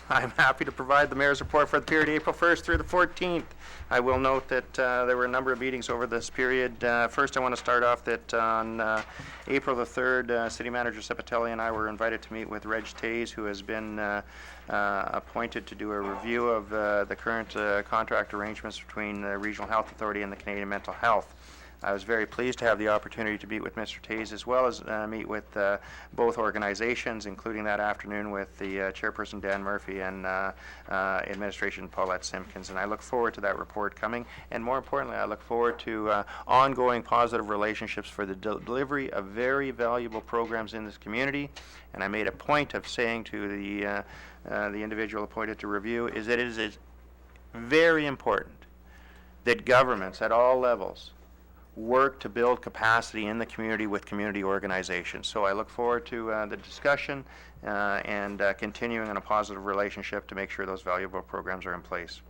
I'm happy to provide the Mayor's report for the period April 1st through the 14th. I will note that there were a number of meetings over this period. First, I want to start off that on April the 3rd, City Manager Sepatelli and I were invited to meet with Reg Tays, who has been appointed to do a review of the current contract arrangements between the Regional Health Authority and the Canadian Mental Health. I was very pleased to have the opportunity to meet with Mr. Tays, as well as meet with both organizations, including that afternoon with the chairperson Dan Murphy and administration Paulette Simpkins. And I look forward to that report coming. And more importantly, I look forward to ongoing positive relationships for the delivery of very valuable programs in this community. And I made a point of saying to the individual appointed to review is that it is very important that governments at all levels work to build capacity in the community with community organizations. So I look forward to the discussion and continuing on a positive relationship to make sure those valuable programs are in place.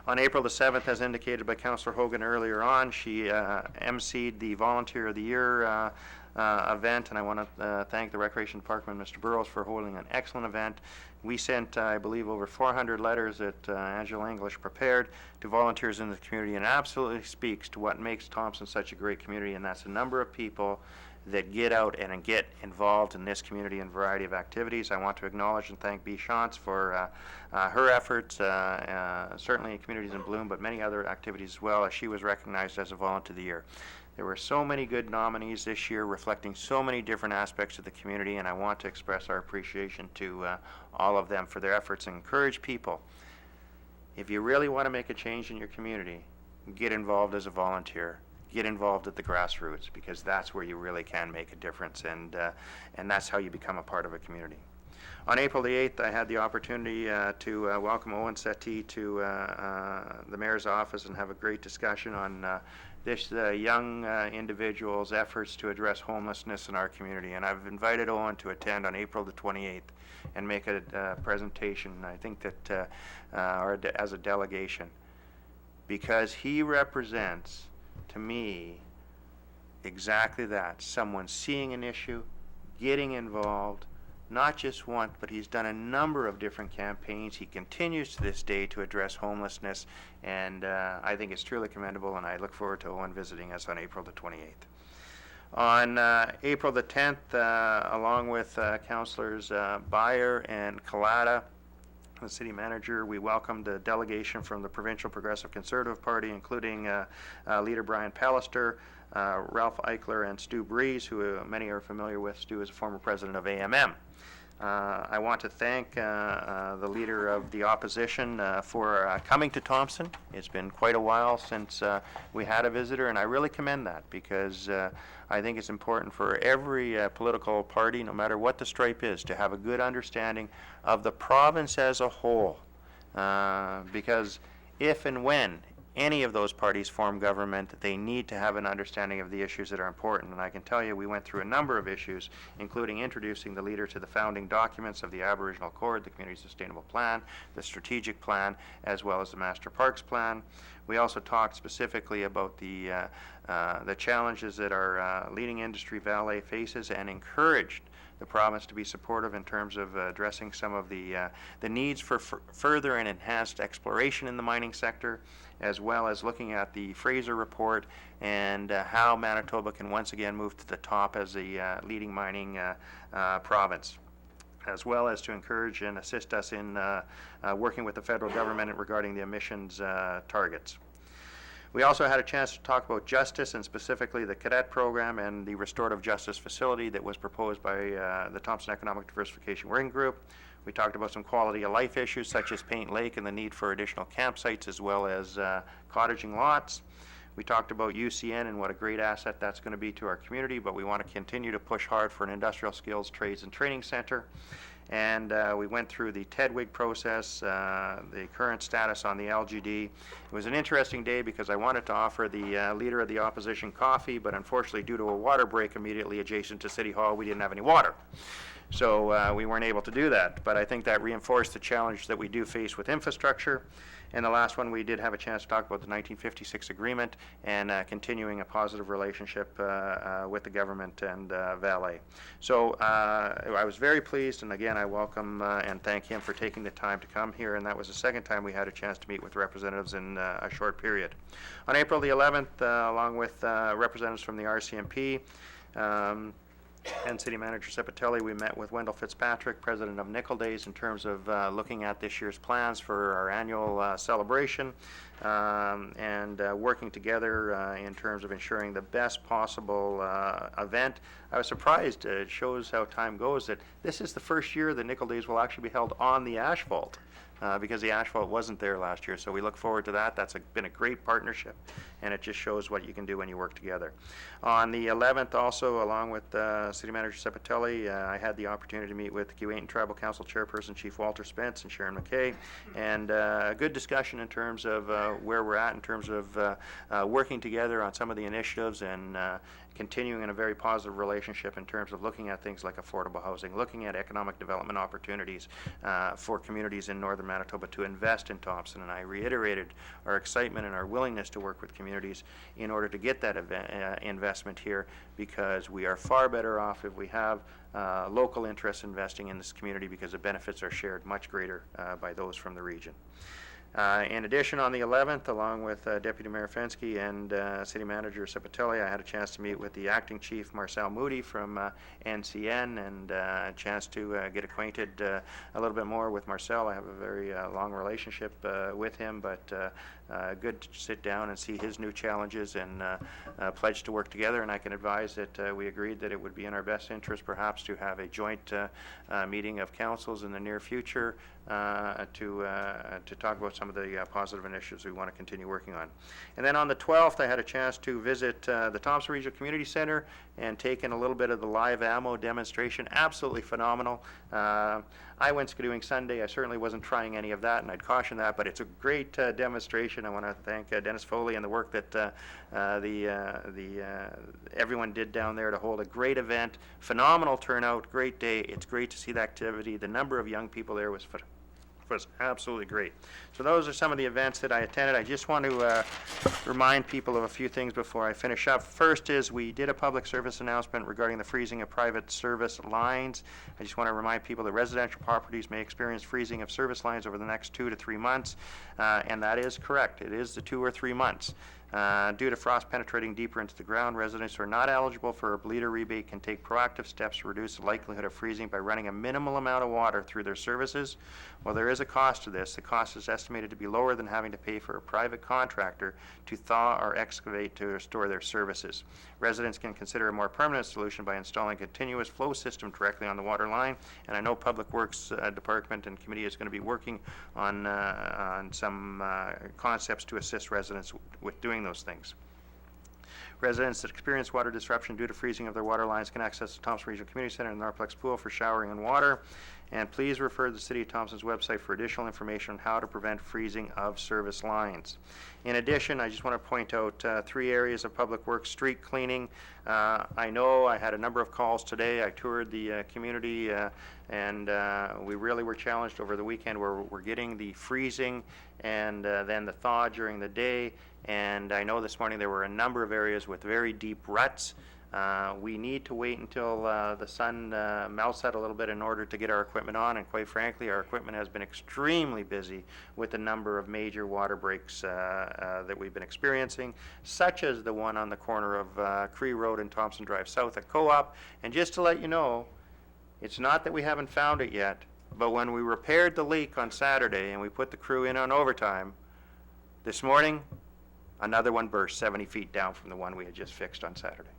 On April the 7th, as indicated by Councillor Hogan earlier on, she emceed the Volunteer of the Year event, and I want to thank the Recreation Department, Mr. Burrows, for holding an excellent event. We sent, I believe, over 400 letters that Angela English prepared to volunteers in the community, and it absolutely speaks to what makes Thompson such a great community, and that's a number of people that get out and get involved in this community in a variety of activities. I want to acknowledge and thank Bea Shantz for her efforts, certainly in Communities in Bloom, but many other activities as well, as she was recognized as a Volunteer of the Year. There were so many good nominees this year reflecting so many different aspects of the community, and I want to express our appreciation to all of them for their efforts and encourage people. If you really want to make a change in your community, get involved as a volunteer. Get involved at the grassroots, because that's where you really can make a difference, and that's how you become a part of a community. On April the 8th, I had the opportunity to welcome Owen Settee to the Mayor's office and have a great discussion on this young individual's efforts to address homelessness in our community. And I've invited Owen to attend on April the 28th and make a presentation, I think that, as a delegation, because he represents, to me, exactly that. Someone seeing an issue, getting involved, not just once, but he's done a number of different campaigns. He continues to this day to address homelessness, and I think it's truly commendable, and I look forward to Owen visiting us on April the 28th. On April the 10th, along with Councillors Beyer and Collada, the City Manager, we welcomed a delegation from the Provincial Progressive Conservative Party, including Leader Brian Pallister, Ralph Eichler, and Stu Breeze, who many are familiar with. Stu is a former president of AMM. I want to thank the Leader of the Opposition for coming to Thompson. It's been quite a while since we had a visitor, and I really commend that, because I think it's important for every political party, no matter what the stripe is, to have a good understanding of the province as a whole, because if and when any of those parties form government, they need to have an understanding of the issues that are important. And I can tell you we went through a number of issues, including introducing the Leader to the founding documents of the Aboriginal Accord, the Community Sustainable Plan, the Strategic Plan, as well as the Master Parks Plan. We also talked specifically about the challenges that our leading industry Vale faces, and encouraged the province to be supportive in terms of addressing some of the needs for further and enhanced exploration in the mining sector, as well as looking at the Fraser Report and how Manitoba can once again move to the top as a leading mining province, as well as to encourage and assist us in working with the federal government regarding the emissions targets. We also had a chance to talk about justice, and specifically the cadet program and the restorative justice facility that was proposed by the Thompson Economic Diversification Working Group. We talked about some quality of life issues such as Paint Lake and the need for additional campsites, as well as cottaging lots. We talked about UCN and what a great asset that's going to be to our community, but we want to continue to push hard for an industrial skills, trades, and training center. And we went through the TEDWIG process, the current status on the LGD. It was an interesting day because I wanted to offer the Leader of the Opposition coffee, but unfortunately, due to a water break immediately adjacent to City Hall, we didn't have any water. So we weren't able to do that. But I think that reinforced the challenge that we do face with infrastructure. And the last one, we did have a chance to talk about the 1956 agreement and continuing a positive relationship with the government and Vale. So I was very pleased, and again, I welcome and thank him for taking the time to come here, and that was the second time we had a chance to meet with representatives in a short period. On April the 11th, along with representatives from the RCMP, and City Manager Sepatelli, we met with Wendell Fitzpatrick, President of Nickel Days, in terms of looking at this year's plans for our annual celebration and working together in terms of ensuring the best possible event. I was surprised. It shows how time goes that this is the first year that Nickel Days will actually be held on the asphalt. Because the asphalt wasn't there last year. So we look forward to that. That's been a great partnership, and it just shows what you can do when you work together. On the 11th, also, along with City Manager Sepatelli, I had the opportunity to meet with Keewatin Tribal Council Chairperson Chief Walter Spence and Sharon McKay, and a good discussion in terms of where we're at in terms of working together on some of the initiatives and continuing in a very positive relationship in terms of looking at things like affordable housing, looking at economic development opportunities for communities in northern Manitoba to invest in Thompson. And I reiterated our excitement and our willingness to work with communities in order to get that investment here, because we are far better off if we have local interests investing in this community, because the benefits are shared much greater by those from the region. In addition, on the 11th, along with Deputy Mayor Fenske and City Manager Sepatelli, I had a chance to meet with the Acting Chief Marcel Moody from NCN, and a chance to get acquainted a little bit more with Marcel. I have a very long relationship with him, but good to sit down and see his new challenges and pledge to work together. And I can advise that we agreed that it would be in our best interest perhaps to have a joint meeting of councils in the near future to talk about some of the positive initiatives we want to continue working on. And then on the 12th, I had a chance to visit the Thompson Regional Community Center and take in a little bit of the live ammo demonstration. Absolutely phenomenal. I went skidooing Sunday. I certainly wasn't trying any of that, and I'd caution that, but it's a great demonstration. I want to thank Dennis Foley and the work that everyone did down there to hold a great event. Phenomenal turnout, great day. It's great to see the activity. The number of young people there was absolutely great. So those are some of the events that I attended. I just want to remind people of a few things before I finish up. First is we did a public service announcement regarding the freezing of private service lines. I just want to remind people that residential properties may experience freezing of service lines over the next 2 to 3 months, and that is correct. It is the 2 or 3 months. Due to frost penetrating deeper into the ground, residents who are not eligible for a bleeder rebate can take proactive steps to reduce the likelihood of freezing by running a minimal amount of water through their services. While there is a cost to this, the cost is estimated to be lower than having to pay for a private contractor to thaw or excavate to restore their services. Residents can consider a more permanent solution by installing a continuous flow system directly on the water line, and I know Public Works Department and Committee is going to be working on some concepts to assist residents with doing those things. Residents that experience water disruption due to freezing of their water lines can access the Thompson Regional Community Center and the Norplex Pool for showering and water. And please refer to the City of Thompson's website for additional information on how to prevent freezing of service lines. In addition, I just want to point out 3 areas of public works: street cleaning. I know I had a number of calls today. I toured the community and we really were challenged over the weekend where we're getting the freezing and then the thaw during the day. And I know this morning there were a number of areas with very deep ruts. We need to wait until the sun melts out a little bit in order to get our equipment on, and quite frankly, our equipment has been extremely busy with the number of major water breaks that we've been experiencing, such as the one on the corner of Cree Road and Thompson Drive South at Co-op. And just to let you know, it's not that we haven't found it yet, but when we repaired the leak on Saturday and we put the crew in on overtime, this morning, another one burst 70 feet down from the one we had just fixed on Saturday.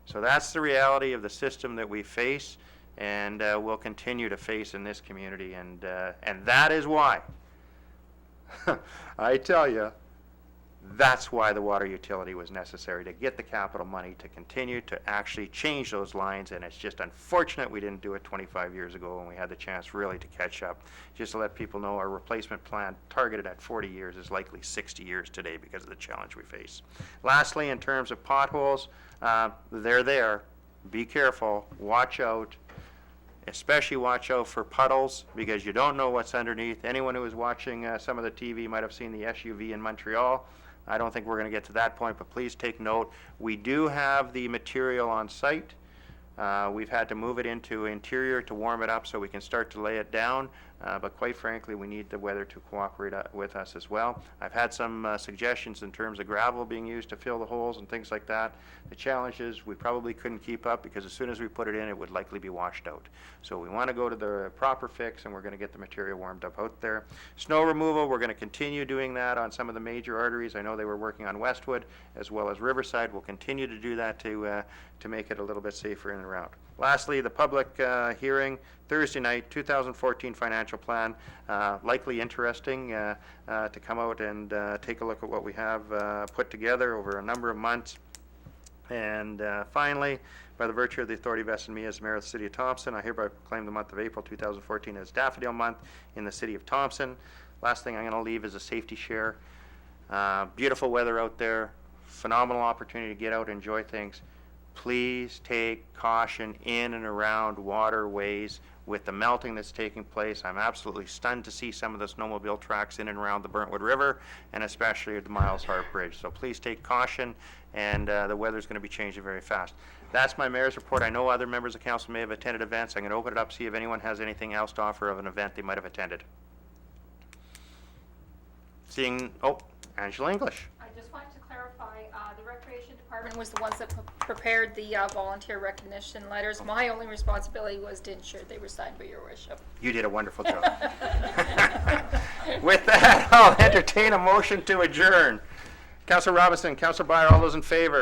So that's the reality of the system that we face and will continue to face in this community, and that is why, I tell you, that's why the water utility was necessary, to get the capital money to continue to actually change those lines. And it's just unfortunate we didn't do it 25 years ago when we had the chance really to catch up. Just to let people know, our replacement plan targeted at 40 years is likely 60 years today because of the challenge we face. Lastly, in terms of potholes, they're there. Be careful, watch out. Especially watch out for puddles, because you don't know what's underneath. Anyone who was watching some of the TV might have seen the SUV in Montreal. I don't think we're going to get to that point, but please take note. We do have the material on site. We've had to move it into interior to warm it up so we can start to lay it down, but quite frankly, we need the weather to cooperate with us as well. I've had some suggestions in terms of gravel being used to fill the holes and things like that. The challenge is we probably couldn't keep up, because as soon as we put it in, it would likely be washed out. So we want to go to the proper fix, and we're going to get the material warmed up out there. Snow removal, we're going to continue doing that on some of the major arteries. I know they were working on Westwood as well as Riverside. We'll continue to do that to make it a little bit safer in and around. Lastly, the public hearing Thursday night, 2014 financial plan. Likely interesting to come out and take a look at what we have put together over a number of months. And finally, by the virtue of the authority vested in me as mayor of the city of Thompson, I hereby proclaim the month of April 2014 as Daffodil Month in the city of Thompson. Last thing I'm going to leave is a safety share. Beautiful weather out there, phenomenal opportunity to get out and enjoy things. Please take caution in and around waterways with the melting that's taking place. I'm absolutely stunned to see some of the snowmobile tracks in and around the Burntwood River, and especially at the Miles Hart Bridge. So please take caution, and the weather's going to be changing very fast. That's my mayor's report. I know other members of council may have attended events. I'm going to open it up, see if anyone has anything else to offer of an event they might have attended. Seeing, Angela English. I just wanted to clarify, the Recreation Department was the ones that prepared the volunteer recognition letters. My only responsibility was to ensure they were signed by your worship. You did a wonderful job. With that, I'll entertain a motion to adjourn. Councillor Robinson, Councillor Byer, all those in favor?